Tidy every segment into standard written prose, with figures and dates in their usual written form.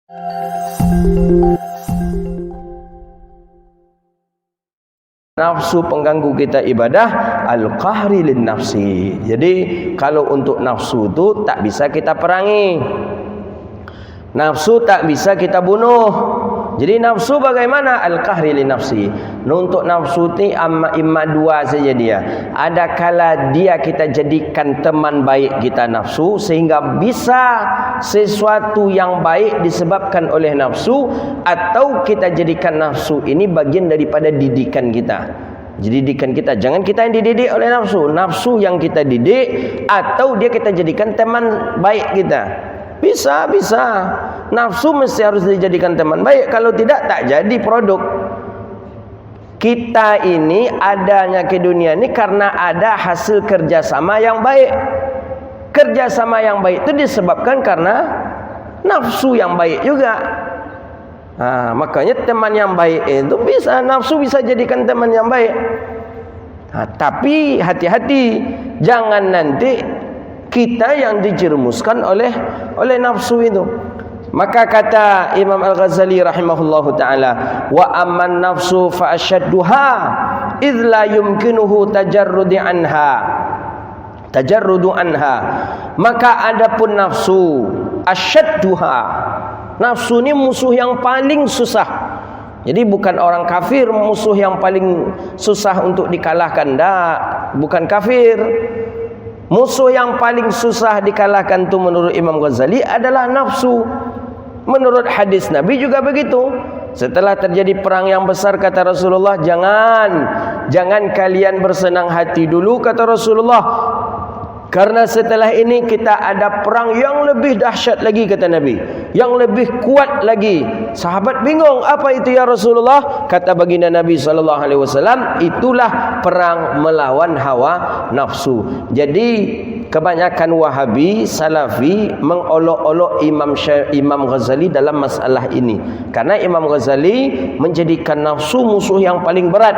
Nafsu pengganggu kita ibadah, al-qahri lin nafsi. Jadi kalau untuk nafsu itu tak bisa kita perangi, nafsu tak bisa kita bunuh. Jadi nafsu bagaimana? Al-qahri lin nafsi. Untuk nafsu ni imma dua saja dia. Ada kala dia kita jadikan teman baik kita nafsu, sehingga bisa sesuatu yang baik disebabkan oleh nafsu, atau kita jadikan nafsu ini bagian daripada didikan kita. Jadi didikan kita, jangan kita yang dididik oleh nafsu, nafsu yang kita didik, atau dia kita jadikan teman baik kita. Bisa nafsu mesti harus dijadikan teman baik, kalau tidak tak jadi produk. Kita ini adanya ke dunia ini karena ada hasil kerjasama yang baik. Kerjasama yang baik itu disebabkan karena nafsu yang baik juga. Makanya teman yang baik itu bisa, nafsu bisa jadikan teman yang baik. Tapi hati-hati, jangan nanti kita yang dijerumuskan oleh nafsu itu. Maka kata Imam Al-Ghazali rahimahullahu ta'ala, wa amman nafsu fa asyadduha idh la yumkinuhu tajarrudu anha. Maka adapun nafsu asyadduha, nafsu ini musuh yang paling susah. Jadi bukan orang kafir musuh yang paling susah untuk dikalahkan, bukan kafir. Musuh yang paling susah dikalahkan itu menurut Imam Ghazali adalah nafsu. Menurut hadis Nabi juga begitu. Setelah terjadi perang yang besar, kata Rasulullah, jangan kalian bersenang hati dulu, kata Rasulullah, karena setelah ini kita ada perang yang lebih dahsyat lagi, kata Nabi, yang lebih kuat lagi. Sahabat bingung, apa itu ya Rasulullah? Kata baginda Nabi SAW, itulah perang melawan hawa nafsu. Jadi kebanyakan Wahabi, Salafi mengolok-olok Imam Ghazali dalam masalah ini, karena Imam Ghazali menjadikan nafsu musuh yang paling berat.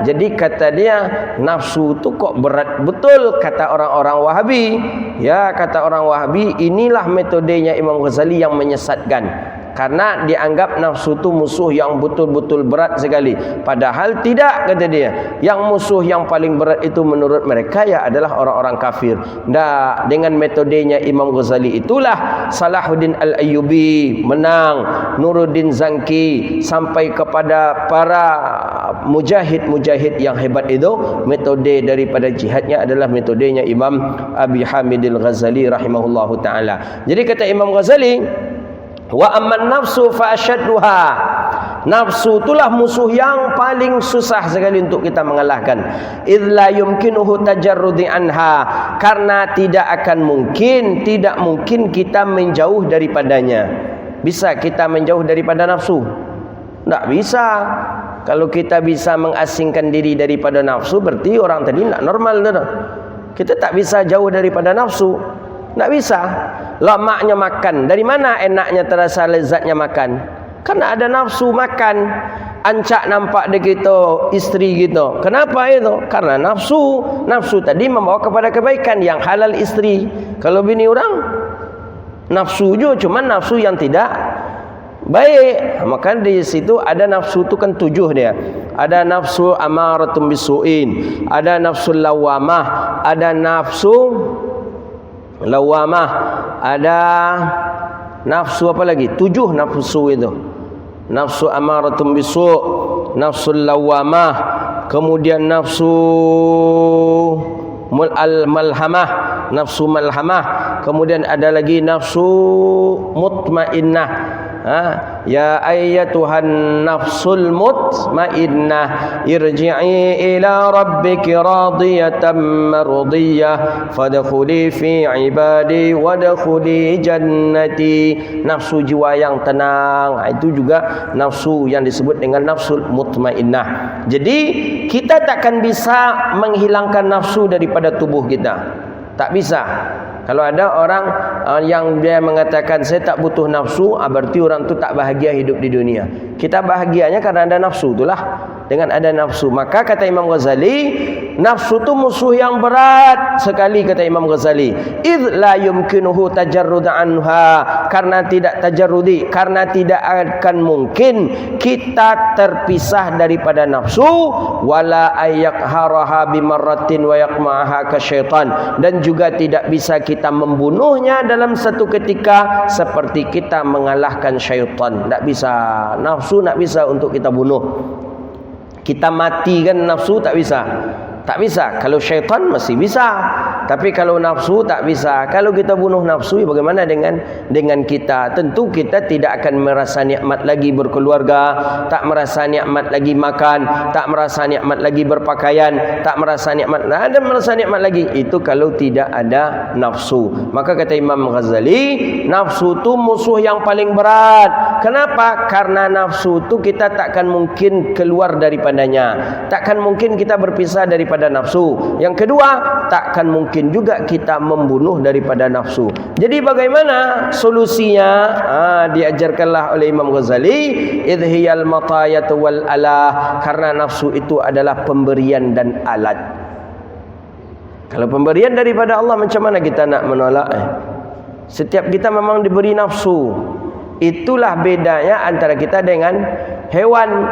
Jadi kata dia, nafsu itu kok berat betul, kata orang-orang Wahabi. Ya, kata orang Wahabi, inilah metodenya Imam Ghazali yang menyesatkan, karena dianggap nafsu itu musuh yang betul-betul berat sekali. Padahal tidak, kata dia. Yang musuh yang paling berat itu menurut mereka ya adalah orang-orang kafir. Nah, dengan metodenya Imam Ghazali itulah Salahuddin Al-Ayyubi menang, Nuruddin Zanki, sampai kepada para mujahid-mujahid yang hebat itu. Metode daripada jihadnya adalah metodenya Imam Abi Hamidil Ghazali rahimahullahu ta'ala. Jadi kata Imam Ghazali, wa amman nafsu fa asyadduha, nafsu itulah musuh yang paling susah sekali untuk kita mengalahkan. Idz la yumkinuhu tajarrudi anha, karena tidak mungkin kita menjauh daripadanya. Bisa kita menjauh daripada nafsu? Tak bisa. Kalau kita bisa mengasingkan diri daripada nafsu, berarti orang tadi tak normal. Kita tak bisa jauh daripada nafsu. Tak bisa. Lemaknya makan, dari mana enaknya terasa lezatnya makan? Karena ada nafsu makan. Ancak nampak dia gitu, isteri gitu. Kenapa itu? Karena nafsu. Nafsu tadi membawa kepada kebaikan, yang halal isteri. Kalau bini orang, nafsu juga, cuma nafsu yang tidak baik. Maka di situ ada nafsu itu kan 7 dia. Ada nafsu amaratum bisu'in, ada nafsu lawamah, ada nafsu lawamah, ada nafsu apa lagi? 7 nafsu itu. Nafsu amaratum bisu', nafsu lawamah, kemudian nafsu malhamah, nafsu malhamah, kemudian ada lagi nafsu mutmainnah. Ya ayyatuhan nafsul mutmainnah, irji'i ila rabbiki radiyatan mardiyah, fadkhuli fi ibadi wadkhuli jannati. Nafsu jiwa yang tenang, itu juga nafsu yang disebut dengan nafsul mutmainnah. Jadi kita takkan bisa menghilangkan nafsu daripada tubuh kita. Tak bisa. Kalau ada orang yang dia mengatakan saya tak butuh nafsu, berarti orang tu tak bahagia hidup di dunia. Kita bahagianya karena ada nafsu itulah. Dengan ada nafsu, maka kata Imam Ghazali, nafsu tu musuh yang berat sekali, kata Imam Ghazali. Idz la yumkinuhu tajarrud anha, karena tidak tajarrudi, karena tidak akan mungkin kita terpisah daripada nafsu. Wala ayyakharaha bimarratin wa yaqma'aha kasyaitan, dan juga tidak bisa kita membunuhnya dalam satu ketika seperti kita mengalahkan syaitan. Tak bisa, nafsu tak bisa untuk kita bunuh. Kita matikan nafsu tak bisa. Tak bisa. Kalau syaitan masih bisa. Tapi kalau nafsu tak bisa. Kalau kita bunuh nafsu, bagaimana dengan kita? Tentu kita tidak akan merasa nikmat lagi berkeluarga, tak merasa nikmat lagi makan, tak merasa nikmat lagi berpakaian, tak merasa nikmat lagi. Itu kalau tidak ada nafsu. Maka kata Imam Ghazali, nafsu tu musuh yang paling berat. Kenapa? Karena nafsu tu kita takkan mungkin keluar daripadanya. Takkan mungkin kita berpisah daripada nafsu. Yang kedua, takkan mungkin juga kita membunuh daripada nafsu. Jadi bagaimana solusinya? Diajarkanlah oleh Imam Ghazali, idhiyal matayatu wal alah, karena nafsu itu adalah pemberian dan alat. Kalau pemberian daripada Allah, macam mana kita nak menolak? Setiap kita memang diberi nafsu. Itulah bedanya antara kita dengan hewan.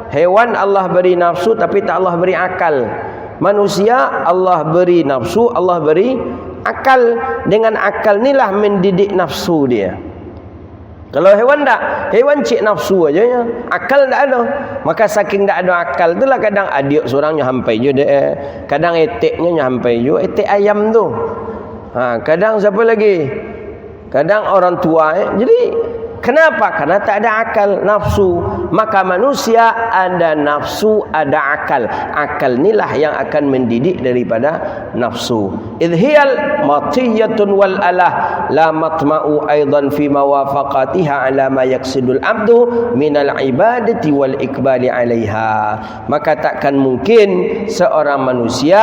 Hewan Allah beri nafsu tapi tak Allah beri akal. Manusia Allah beri nafsu, Allah beri akal. Dengan akal inilah mendidik nafsu dia. Kalau hewan tak, hewan cik nafsu aja ya. Akal tak ada. Maka saking tak ada akal itulah kadang adik seorang nyampai je dia. Kadang eteknya nyampai je, etek ayam tu. Kadang siapa lagi? Kadang orang tua. Jadi kenapa? Karena tak ada akal, nafsu. Maka manusia ada nafsu, ada akal. Akal inilah yang akan mendidik daripada nafsu. Idhiyal matiyatun wal alah la matma'u aidan fi mawafaqatiha ala ma yaksidul abdu minal ibadati wal ikbali alaiha. Maka takkan mungkin seorang manusia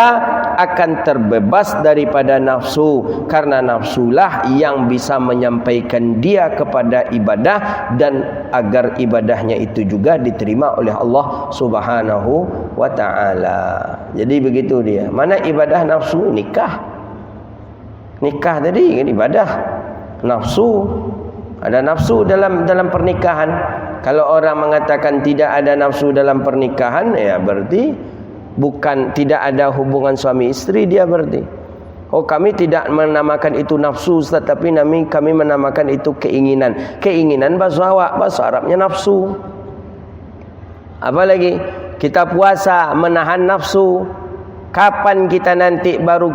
akan terbebas daripada nafsu, karena nafsulah yang bisa menyampaikan dia kepada ibadah, dan agar ibadahnya itu juga diterima oleh Allah Subhanahu wa ta'ala. Jadi begitu dia. Mana ibadah nafsu? Nikah. Nikah tadi kan ibadah. Nafsu. Ada nafsu dalam pernikahan. Kalau orang mengatakan tidak ada nafsu dalam pernikahan, ya berarti bukan, tidak ada hubungan suami istri dia berarti. Oh, kami tidak menamakan itu nafsu, Ustaz, tapi kami menamakan itu keinginan. Keinginan bahasa Arabnya nafsu. Apa lagi? Kita puasa menahan nafsu. Kapan kita nanti baru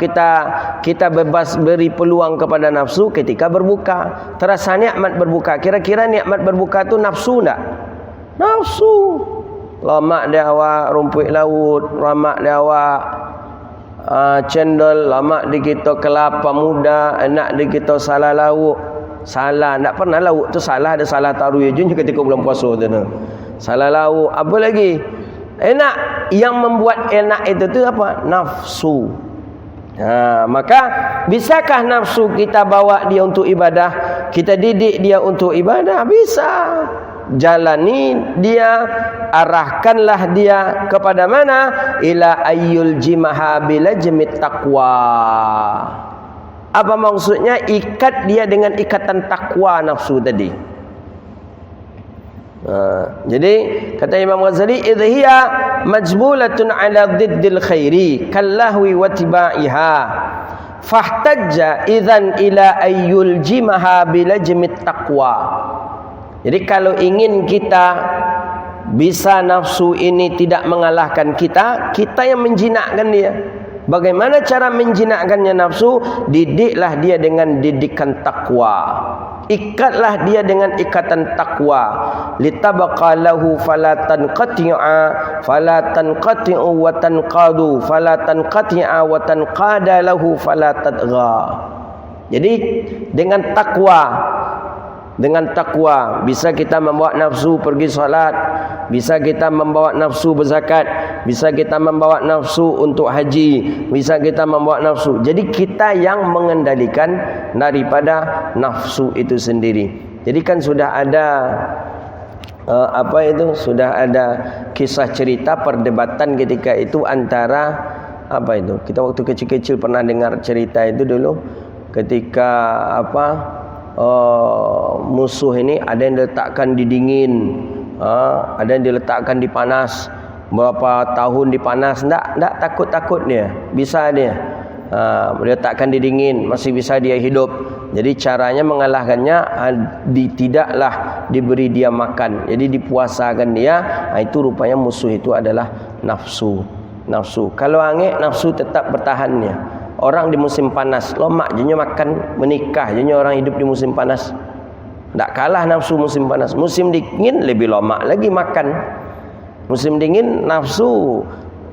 kita bebas beri peluang kepada nafsu? Ketika berbuka. Terasa nikmat berbuka. Kira-kira nikmat berbuka tu nafsu tak? Nafsu. Lamak dia awak rumput laut, lamak dia awak cendol, lama di kita kelapa muda, enak di kita salah lauk. Salah, tak pernah lauk tu salah, ada salah taruh je ketika bulan puasa tu. Salah lauk. Apa lagi? Enak. Yang membuat enak itu tu apa? Nafsu. Maka bisakah nafsu kita bawa dia untuk ibadah? Kita didik dia untuk ibadah? Bisa. Jalani dia, arahkanlah dia kepada mana? Ila ayyul jimaha bilajmit taqwa. Apa maksudnya? Ikat dia dengan ikatan takwa nafsu tadi. Jadi kata Imam Ghazali, idhiya majbulatun ala diddil khairi kallahwi wa tibaiha fahtajja idzan ila ayyul jimaha bilajmit taqwa. Jadi kalau ingin kita bisa nafsu ini tidak mengalahkan kita, kita yang menjinakkan dia. Bagaimana cara menjinakkannya nafsu? Didiklah dia dengan didikan takwa. Ikatlah dia dengan ikatan takwa. Litabaqa lahu falatan qati'a falatan qati'u wa tanqadu falatan qati'a wa tanqada lahu falatadgha. Jadi dengan takwa Dengan takwa bisa kita membawa nafsu pergi solat, bisa kita membawa nafsu berzakat, bisa kita membawa nafsu untuk haji, bisa kita membawa nafsu. Jadi kita yang mengendalikan daripada nafsu itu sendiri. Jadi kan sudah ada sudah ada kisah cerita perdebatan ketika itu antara kita waktu kecil-kecil pernah dengar cerita itu dulu, ketika musuh ini ada yang diletakkan di dingin, ada yang diletakkan di panas, berapa tahun di panas, enggak takut dia, bisa dia diletakkan di dingin, masih bisa dia hidup. Jadi caranya mengalahkannya tidaklah diberi dia makan, jadi dipuasakan dia. Itu rupanya musuh itu adalah nafsu. Kalau angin, nafsu tetap bertahannya. Orang di musim panas lomak je makan, menikah je orang hidup di musim panas. Tak kalah nafsu musim panas. Musim dingin lebih lomak lagi makan. Musim dingin nafsu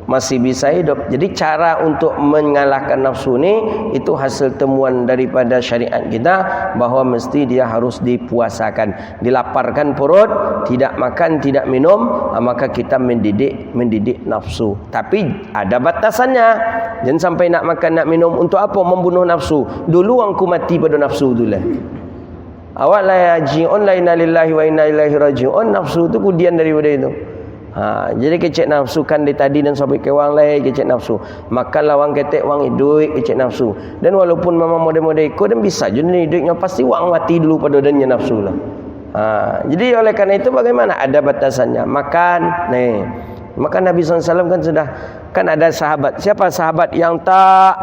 masih bisa hidup. Jadi cara untuk mengalahkan nafsu ni itu hasil temuan daripada syariat kita, bahawa mesti dia harus dipuasakan, dilaparkan perut, tidak makan, tidak minum, maka kita mendidik nafsu. Tapi ada batasannya. Jangan sampai nak makan, nak minum untuk apa? Membunuh nafsu. Dulu aku mati pada nafsu itulah. Awak la yaji'un la inna lillahi wa inna ilaihi raji'un. Nafsu tu kemudian daripada itu. Jadi kecek nafsu kan di tadi dan sampai ke wang lain kecek nafsu. Makan lawang ketek wang duit kecek nafsu. Dan walaupun mama model-model ikut dan bisa je ni duitnya, pasti wang mati dulu pada danya nafsu lah. Jadi oleh kerana itu bagaimana? Ada batasannya. Makan nih. Maka Nabi SAW kan sudah, kan ada sahabat. Siapa sahabat yang tak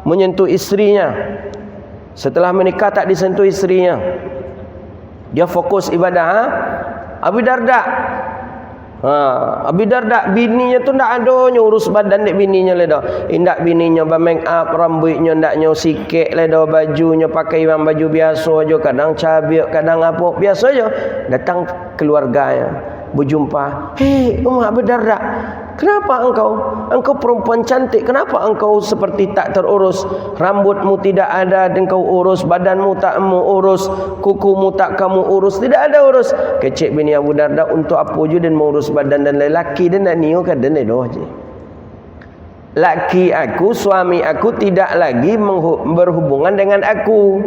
menyentuh istrinya? Setelah menikah tak disentuh istrinya. Dia fokus ibadah. Abu Darda. Abi Darda bininya tu ndak ada urus badan dek bininya le dah. Indak bininya ba make up, rambutnya ndaknya sikit le dah, bajunya pakai baju biasa aja, kadang cabiak, kadang apa, biasa aja. Datang keluarganya berjumpa, "Hei, Abu Darda, kenapa engkau perempuan cantik, kenapa engkau seperti tak terurus? Rambutmu tidak ada dan kau urus, badanmu tak kamu urus, kukumu tak kamu urus, tidak ada urus." Kecik bini Abu Darda, untuk apa je dan mengurus badan dan lelaki dan nak niu kan dan doh je. Laki aku, suami aku tidak lagi berhubungan dengan aku.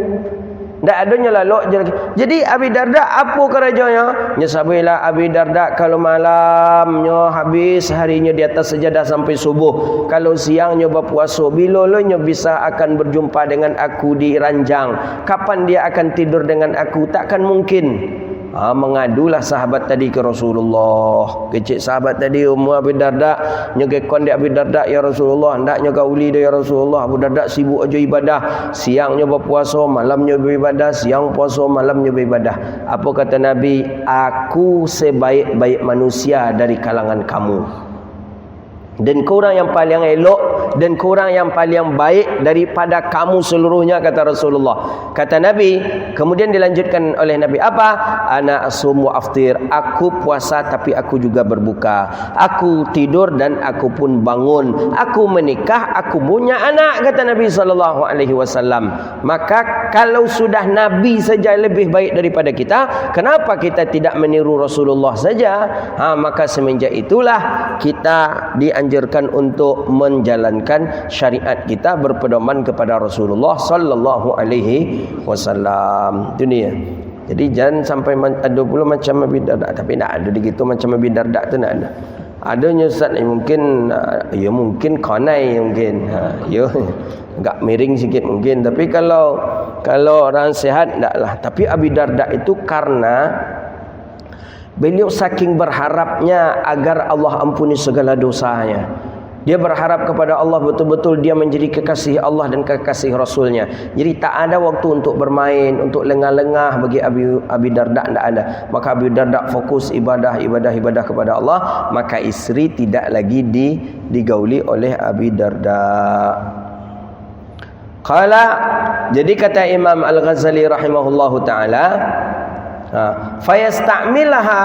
Tak adanya lalok je lagi. Jadi Abi Darda apa kerajanya? Nyesabilah Abi Darda kalau malamnya habis harinya di atas sejadah sampai subuh. Kalau siangnya berpuasa, bila nya bisa akan berjumpa dengan aku di ranjang. Kapan dia akan tidur dengan aku? Takkan mungkin. Mengadulah sahabat tadi ke Rasulullah. Kecik sahabat tadi Abi Darda nyegekon dia Abi Darda, "Ya Rasulullah, hendaknya kau uli dia ya Rasulullah. Abu Darda sibuk aja ibadah, siangnya berpuasa, malamnya beribadah, siang puasa, malamnya beribadah." Apa kata Nabi? "Aku sebaik-baik manusia dari kalangan kamu, dan korang yang paling elok dan korang yang paling baik daripada kamu seluruhnya," kata Rasulullah. Kata Nabi, kemudian dilanjutkan oleh Nabi apa? "Ana asum wa aftir." Aku puasa tapi aku juga berbuka. Aku tidur dan aku pun bangun. Aku menikah, aku punya anak, kata Nabi SAW. Maka kalau sudah Nabi saja lebih baik daripada kita, kenapa kita tidak meniru Rasulullah saja? Maka semenjak itulah kita dianjurkan untuk menjalankan syariat kita berpedoman kepada Rasulullah sallallahu alaihi wasallam. Itu dia. Jadi jangan sampai ada pula macam Abi Darda, tapi tak ada begitu macam Abi Darda tu, tak ada. Adanya Ustaz mungkin ya mungkin konai mungkin. Ya agak miring sikit mungkin, tapi kalau orang sehat taklah. Tapi Abi Darda itu karena beliau saking berharapnya agar Allah ampuni segala dosanya. Dia berharap kepada Allah betul-betul dia menjadi kekasih Allah dan kekasih Rasulnya. Jadi tak ada waktu untuk bermain, untuk lengah-lengah bagi Abi Darda, tak ada. Maka Abi Darda fokus ibadah kepada Allah. Maka isteri tidak lagi digauli oleh Abi Darda. Qala, jadi kata Imam Al-Ghazali rahimahullahu ta'ala, fayasta'milaha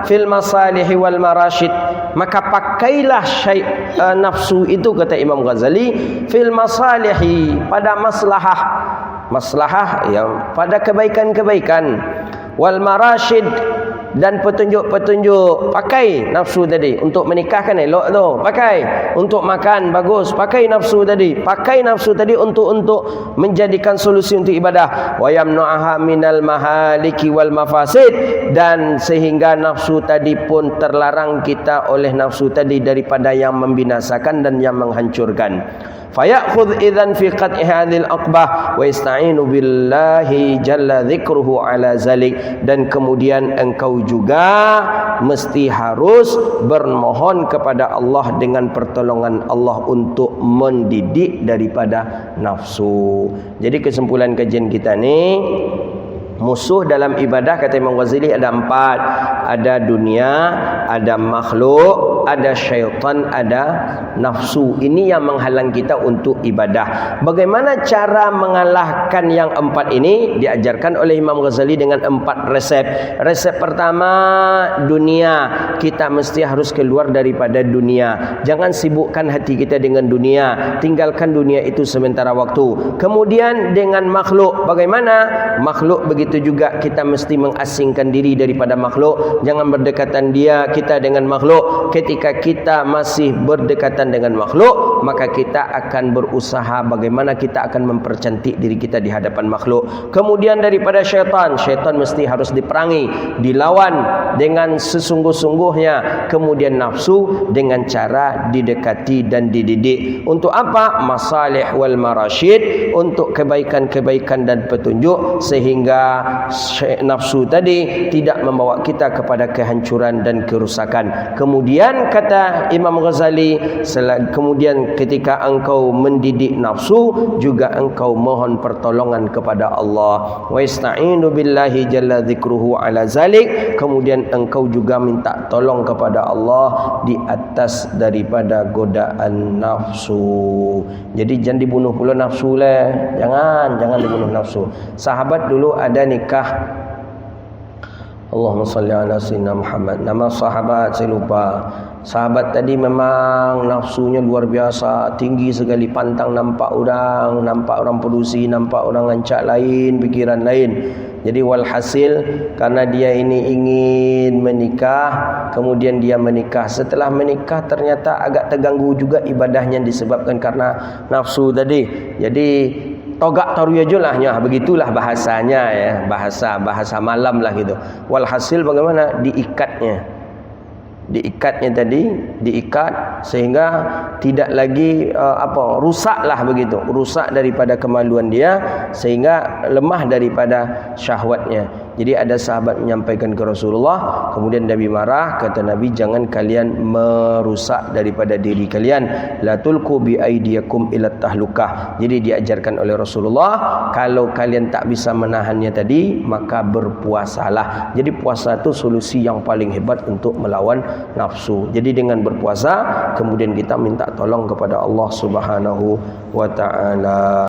fil masalihi wal marashid, maka pakailah nafsu itu, kata Imam Ghazali, fil masalihi, pada maslahah yang pada kebaikan-kebaikan, wal marasyid, dan petunjuk-petunjuk. Pakai nafsu tadi untuk menikahkan elok tu, pakai untuk makan bagus, pakai nafsu tadi, pakai nafsu tadi untuk menjadikan solusi untuk ibadah. Wa yamnu'aha minal mahaliki wal mafasid, dan sehingga nafsu tadi pun terlarang kita oleh nafsu tadi daripada yang membinasakan dan yang menghancurkan. Fayakhudh idzan fi qat'i hadhil aqbah wa yasta'inu billahi jalla dzikruhu ala zalik, dan kemudian engkau juga mesti harus bermohon kepada Allah dengan pertolongan Allah untuk mendidik daripada nafsu. Jadi kesimpulan kajian kita ni, musuh dalam ibadah kata Imam Ghazali ada 4. Ada dunia, ada makhluk, ada syaitan, ada nafsu. Ini yang menghalang kita untuk ibadah. Bagaimana cara mengalahkan yang 4 ini? Diajarkan oleh Imam Ghazali dengan 4 resep. Resep pertama, dunia. Kita mesti harus keluar daripada dunia. Jangan sibukkan hati kita dengan dunia. Tinggalkan dunia itu sementara waktu. Kemudian dengan makhluk. Bagaimana? Makhluk begitu juga, kita mesti mengasingkan diri daripada makhluk. Jangan berdekatan kita dengan makhluk. Ketika kita masih berdekatan dengan makhluk, maka kita akan berusaha bagaimana kita akan mempercantik diri kita di hadapan makhluk. Kemudian daripada syaitan, syaitan mesti harus diperangi, dilawan dengan sesungguh-sungguhnya. Kemudian nafsu dengan cara didekati dan dididik. Untuk apa? Masalih wal marasyid, untuk kebaikan-kebaikan dan petunjuk, sehingga nafsu tadi tidak membawa kita kepada kehancuran dan kerusakan. Kemudian kata Imam Ghazali, kemudian ketika engkau mendidik nafsu, juga engkau mohon pertolongan kepada Allah. Wa ista'inu billahi jalla dzikruhu ala zalik, kemudian engkau juga minta tolong kepada Allah di atas daripada godaan nafsu. Jadi jangan dibunuh pula nafsu lah. Jangan dibunuh nafsu. Sahabat dulu ada nikah, Allahumma salli ala sayyidina Muhammad. Nama sahabat saya lupa. Sahabat tadi memang nafsunya luar biasa, tinggi sekali, pantang nampak orang produksi, nampak orang ancak lain, pikiran lain. Jadi walhasil, karena dia ini ingin menikah, kemudian dia menikah. Setelah menikah ternyata agak terganggu juga ibadahnya disebabkan karena nafsu tadi. Jadi togak taruyajul lah, begitulah bahasanya ya, bahasa malam lah gitu. Walhasil bagaimana? Diikatnya tadi, diikat sehingga tidak lagi rusaklah begitu, rusak daripada kemaluan dia, sehingga lemah daripada syahwatnya. Jadi ada sahabat menyampaikan ke Rasulullah, kemudian Nabi marah, kata Nabi, jangan kalian merusak daripada diri kalian, la tulqu bi aydiyakum ila tahlukah. Jadi diajarkan oleh Rasulullah, kalau kalian tak bisa menahannya tadi, maka berpuasalah. Jadi puasa itu solusi yang paling hebat untuk melawan nafsu. Jadi dengan berpuasa, kemudian kita minta tolong kepada Allah Subhanahu wa ta'ala.